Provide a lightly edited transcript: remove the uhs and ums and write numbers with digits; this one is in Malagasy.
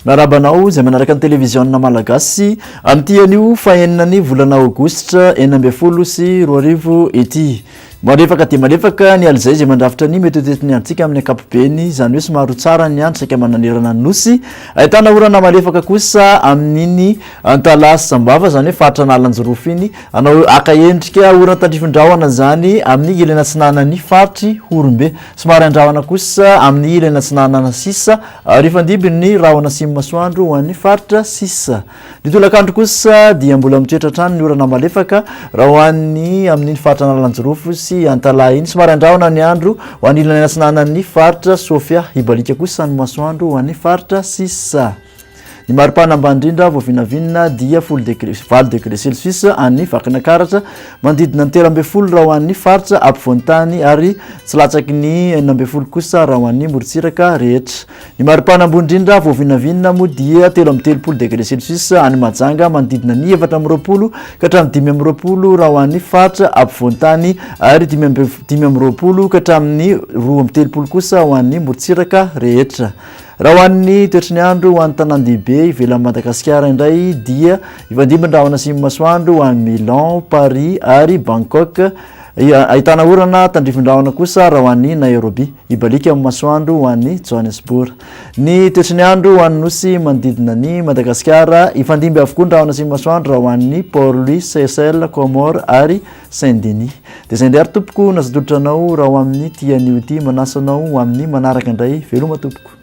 Marabanao zay manaraka ny televizionna malagasy amin'ity anio fahenina volana aogositra 2020 sy 2020 ety. Malefaka dia malefaka ny alzay zay mandrafitra ny mety tetiny antsika amin'ny ankapobeny zany hoe somary tsara ny andro saika mananirana nosy ahitana orana malefaka kosa amin'iny antalasy sambava zany hoe faritra nalanjorofo iny anao aka endrika orana tandrifindrahona zany amin'ny ilana tsinanany faritry Horombe somary andrahona kosa amin'ny ilana tsinanana sisa rifandibiny rahona simy masoandro ho an'ny faritra sisa ny tolakandro kosa dia mbola mitoetra trano ny orana malefaka raha ho an'ny amin'ny faritra nalanjorofo sy antala iny somary andrahona ny andro ho an'ny ilana tsinanany faritra Sofia hibalika kosa ny masoandro ho an'ny faritra sisa ny maripana ambany indrindra voavinavinina dia 20 degré Celsius an'ny vakana karatra manodidina ny 13 raha ho an'ny faritra ampovoantany ary tsy latsaky ny 14 kosa raha ho an'ny morotsiraka rehetra ny maripana ambony indrindra voavinavinina moa dia 13 degré Celsius an'ny Majanga manodidina ny 4 ka hatramin'ny 5 raha ho an'ny faritra ampovoantany ary 20 ka hatramin'ny 20 kosa ho an'ny morotsiraka rehetra raha ho an'ny toetrany andro ho an'ny tanàn-dehibe ivelan'ny Madagascar indray dia ifandimban-drahona simy masoandro ho an'ny Milan, Paris ary Bangkok ahitana orana tandrifin-drahona kosa raha ho an'ny Nairobi ibalika amin'ny masoandro ho an'ny Johannesburg ny toetrany andro ho an'ny nosy manodidina ny Madagascar ifandimby avokoa ny rahona simy masoandro raha ho an'ny Port-Louis, Seychelles, Comores ary Saint-Denis dia zay ndray ary tompoko nasodotranao raha ho amin'ny tia an'io ity manasanao ho amin'ny manaraka indray veloma tompoko